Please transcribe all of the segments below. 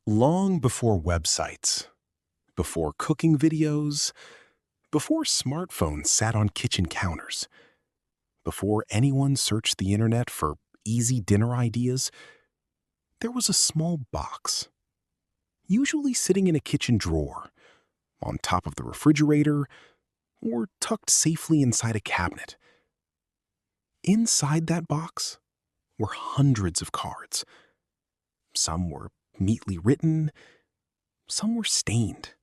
Long before websites, before cooking videos, before smartphones sat on kitchen counters, before anyone searched the internet for easy dinner ideas, there was a small box, usually sitting in a kitchen drawer, on top of the refrigerator, or tucked safely inside a cabinet. Inside that box were hundreds of cards. Some were neatly written, some were stained,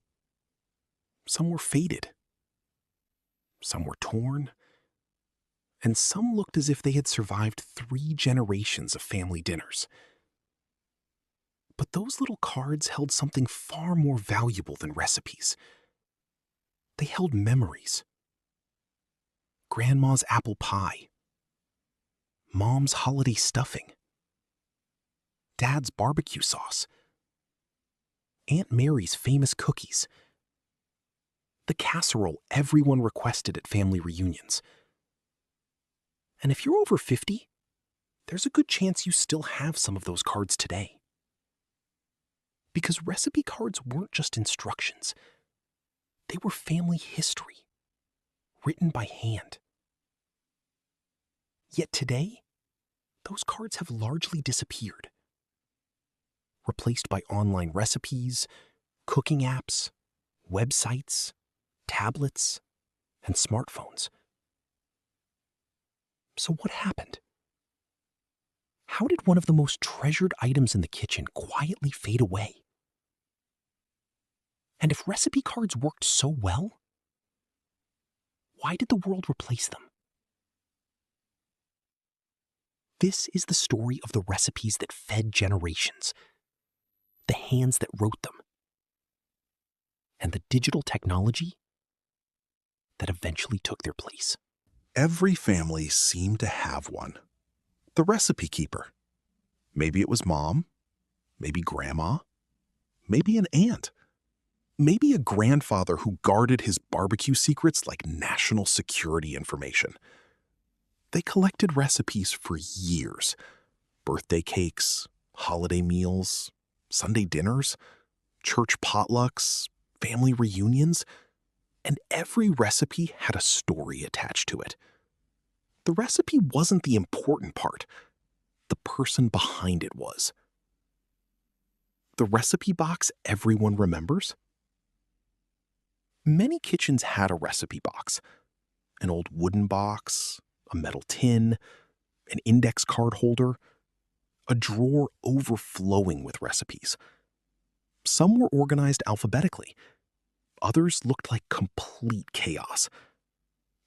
some were faded, some were torn, and some looked as if they had survived 3 generations of family dinners. But those little cards held something far more valuable than recipes. They held memories. Grandma's apple pie, Mom's holiday stuffing, Dad's barbecue sauce, Aunt Mary's famous cookies, the casserole everyone requested at family reunions. And if you're over 50, there's a good chance you still have some of those cards today. Because recipe cards weren't just instructions. They were family history, written by hand. Yet today, those cards have largely disappeared, replaced by online recipes, cooking apps, websites, tablets, and smartphones. So what happened? How did one of the most treasured items in the kitchen quietly fade away? And if recipe cards worked so well, why did the world replace them? This is the story of the recipes that fed generations, the hands that wrote them, and the digital technology that eventually took their place. Every family seemed to have one. The recipe keeper. Maybe it was mom, maybe grandma, maybe an aunt, maybe a grandfather who guarded his barbecue secrets like national security information. They collected recipes for years. Birthday cakes, holiday meals, Sunday dinners, church potlucks, family reunions, and every recipe had a story attached to it. The recipe wasn't the important part. The person behind it was. The recipe box everyone remembers? Many kitchens had a recipe box. An old wooden box, a metal tin, an index card holder, a drawer overflowing with recipes. Some were organized alphabetically. Others looked like complete chaos.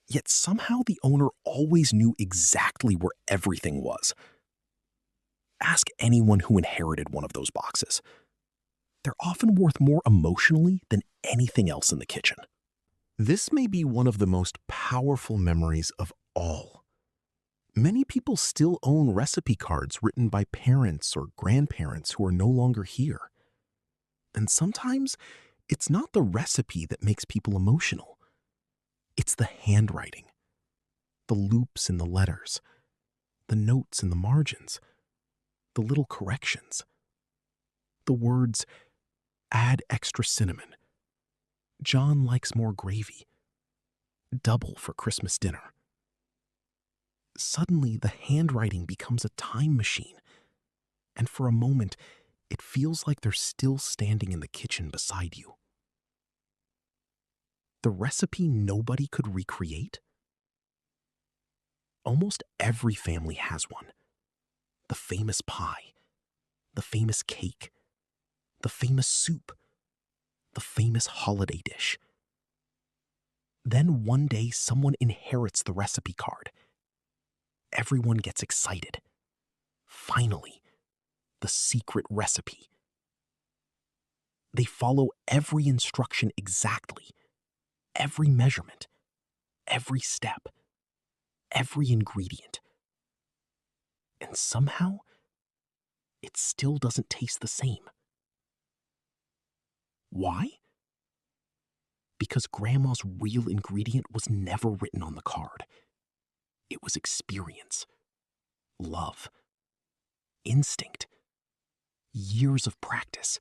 Yet somehow the owner always knew exactly where everything was. Ask anyone who inherited one of those boxes. They're often worth more emotionally than anything else in the kitchen. This may be one of the most powerful memories of all. Many people still own recipe cards written by parents or grandparents who are no longer here. And sometimes it's not the recipe that makes people emotional. It's the handwriting, the loops in the letters, the notes in the margins, the little corrections, the words, add extra cinnamon, John likes more gravy, double for Christmas dinner. Suddenly, the handwriting becomes a time machine, and for a moment, it feels like they're still standing in the kitchen beside you. The recipe nobody could recreate? Almost every family has one. The famous pie, the famous cake, the famous soup, the famous holiday dish. Then one day someone inherits the recipe card. Everyone gets excited. Finally, the secret recipe. They follow every instruction exactly, every measurement, every step, every ingredient. And somehow, it still doesn't taste the same. Why? Because Grandma's real ingredient was never written on the card. It was experience, love, instinct, years of practice.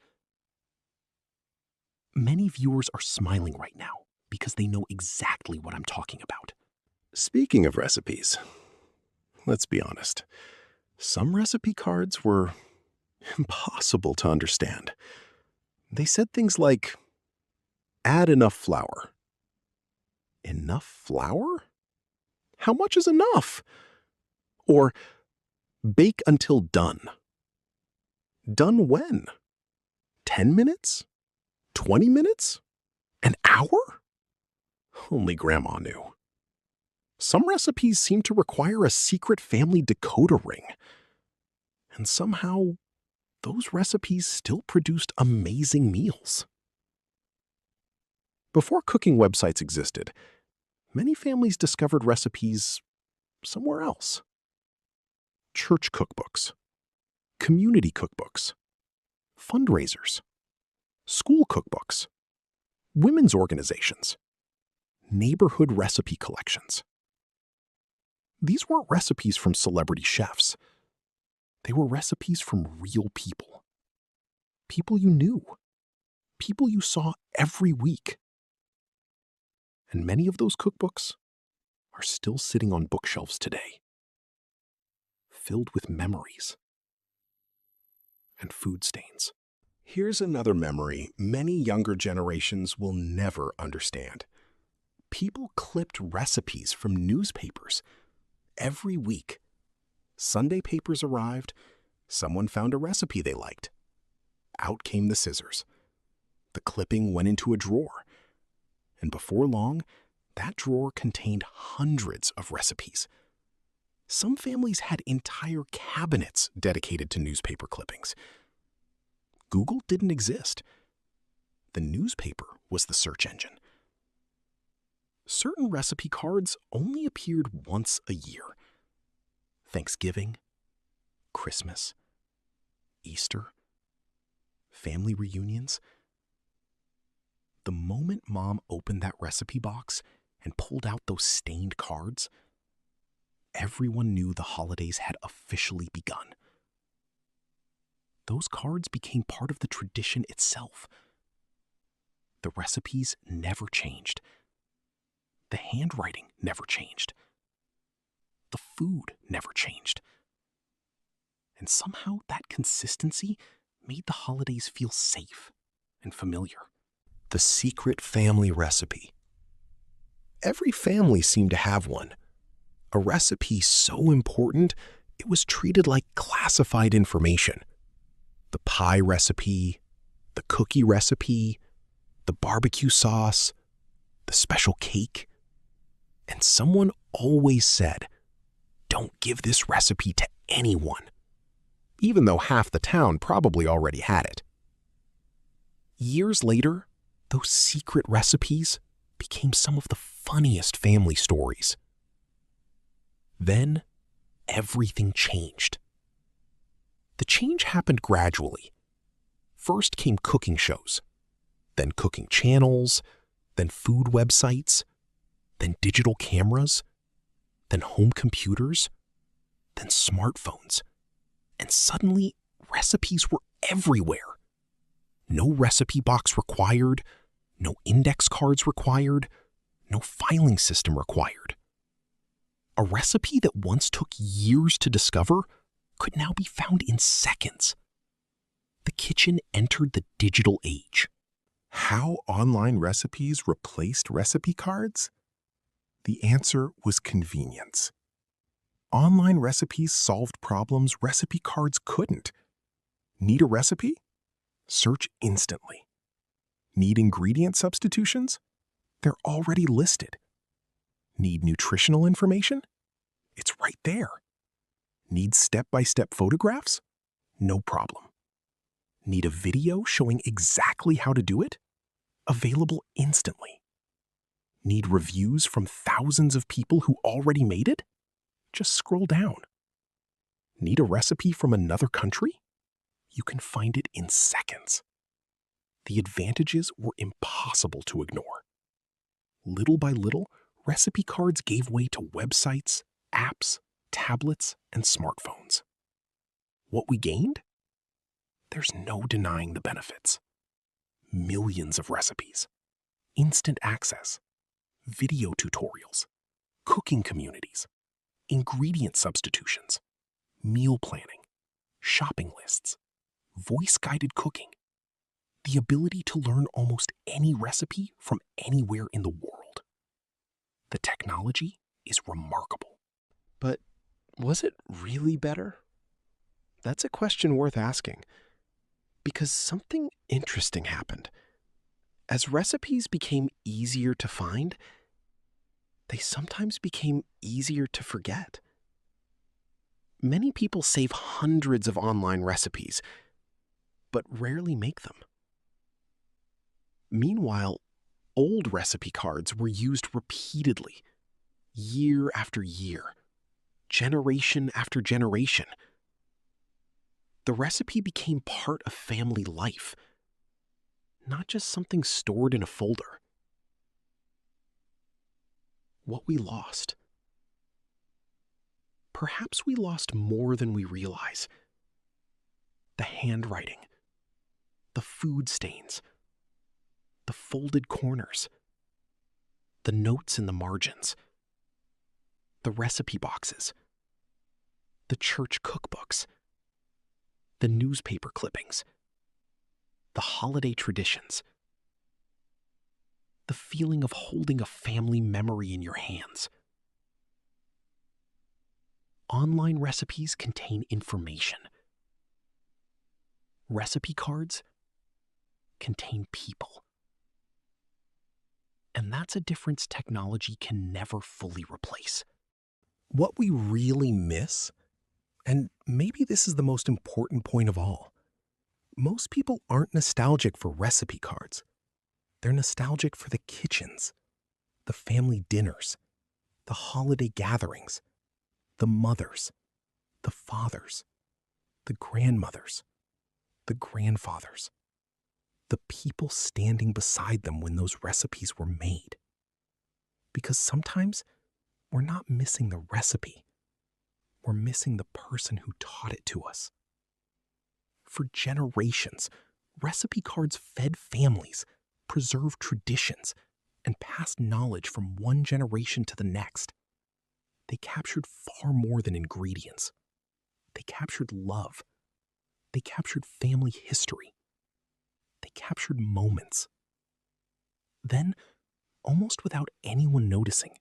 Many viewers are smiling right now because they know exactly what I'm talking about. Speaking of recipes, let's be honest. Some recipe cards were impossible to understand. They said things like, add enough flour. Enough flour? How much is enough? Or bake until done. Done when? 10 minutes? 20 minutes? An hour? Only Grandma knew. Some recipes seem to require a secret family decoder ring. And somehow, those recipes still produced amazing meals. Before cooking websites existed, many families discovered recipes somewhere else. Church cookbooks, community cookbooks, fundraisers, school cookbooks, women's organizations, neighborhood recipe collections. These weren't recipes from celebrity chefs. They were recipes from real people. People you knew. People you saw every week. And many of those cookbooks are still sitting on bookshelves today, filled with memories and food stains. Here's another memory many younger generations will never understand. People clipped recipes from newspapers every week. Sunday papers arrived, someone found a recipe they liked. Out came the scissors. The clipping went into a drawer. And before long, that drawer contained hundreds of recipes. Some families had entire cabinets dedicated to newspaper clippings. Google didn't exist. The newspaper was the search engine. Certain recipe cards only appeared once a year. Thanksgiving, Christmas, Easter, family reunions. The moment Mom opened that recipe box and pulled out those stained cards, everyone knew the holidays had officially begun. Those cards became part of the tradition itself. The recipes never changed. The handwriting never changed. The food never changed. And somehow that consistency made the holidays feel safe and familiar. The secret family recipe. Every family seemed to have one. A recipe so important, it was treated like classified information. The pie recipe, the cookie recipe, the barbecue sauce, the special cake. And someone always said, don't give this recipe to anyone, even though half the town probably already had it. Years later, those secret recipes became some of the funniest family stories. Then, everything changed. The change happened gradually. First came cooking shows, then cooking channels, then food websites, then digital cameras, then home computers, then smartphones. And suddenly, recipes were everywhere. No recipe box required, no index cards required, no filing system required. A recipe that once took years to discover could now be found in seconds. The kitchen entered the digital age. How online recipes replaced recipe cards? The answer was convenience. Online recipes solved problems recipe cards couldn't. Need a recipe? Search instantly. Need ingredient substitutions? They're already listed. Need nutritional information? It's right there. Need step-by-step photographs? No problem. Need a video showing exactly how to do it? Available instantly. Need reviews from thousands of people who already made it? Just scroll down. Need a recipe from another country? You can find it in seconds. The advantages were impossible to ignore. Little by little, recipe cards gave way to websites, apps, tablets, and smartphones. What we gained? There's no denying the benefits. millions of recipes, instant access, video tutorials, cooking communities, ingredient substitutions, meal planning, shopping lists, voice-guided cooking, the ability to learn almost any recipe from anywhere in the world. The technology is remarkable. But was it really better? That's a question worth asking, because something interesting happened. As recipes became easier to find, they sometimes became easier to forget. Many people save hundreds of online recipes, but rarely make them. Meanwhile, old recipe cards were used repeatedly, year after year, generation after generation. The recipe became part of family life, not just something stored in a folder. What we lost. Perhaps we lost more than we realize. The handwriting, the food stains, the folded corners, the notes in the margins, the recipe boxes, the church cookbooks, the newspaper clippings, the holiday traditions, the feeling of holding a family memory in your hands. Online recipes contain information. Recipe cards contain people. And that's a difference technology can never fully replace. What we really miss, and maybe this is the most important point of all, most people aren't nostalgic for recipe cards. They're nostalgic for the kitchens, the family dinners, the holiday gatherings, the mothers, the fathers, the grandmothers, the grandfathers, the people standing beside them when those recipes were made. Because sometimes we're not missing the recipe. We're missing the person who taught it to us. For generations, recipe cards fed families, preserved traditions, and passed knowledge from one generation to the next. They captured far more than ingredients. They captured love. They captured family history. They captured moments. Then, almost without anyone noticing,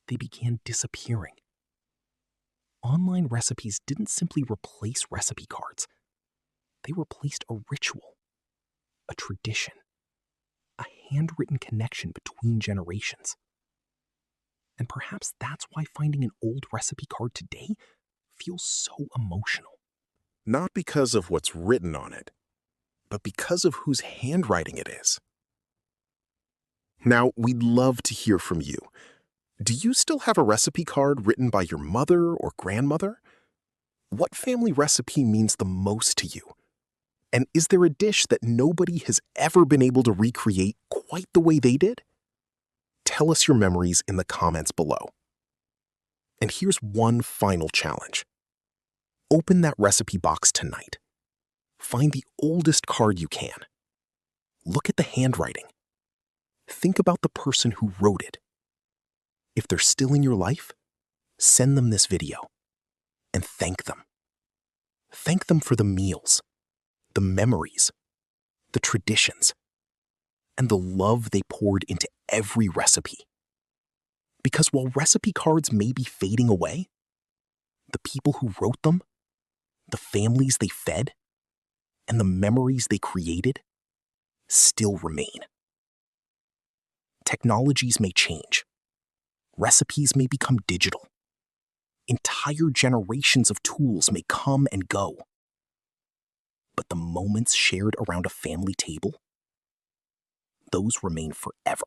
they began disappearing. Online recipes didn't simply replace recipe cards. They replaced a ritual, a tradition, a handwritten connection between generations. And perhaps that's why finding an old recipe card today feels so emotional. Not because of what's written on it, but because of whose handwriting it is. Now, we'd love to hear from you. Do you still have a recipe card written by your mother or grandmother? What family recipe means the most to you? And is there a dish that nobody has ever been able to recreate quite the way they did? Tell us your memories in the comments below. And here's one final challenge. Open that recipe box tonight. Find the oldest card you can. Look at the handwriting. Think about the person who wrote it. If they're still in your life, send them this video and thank them. Thank them for the meals, the memories, the traditions, and the love they poured into every recipe. Because while recipe cards may be fading away, the people who wrote them, the families they fed, and the memories they created still remain. Technologies may change. Recipes may become digital. Entire generations of tools may come and go. But the moments shared around a family table, those remain forever.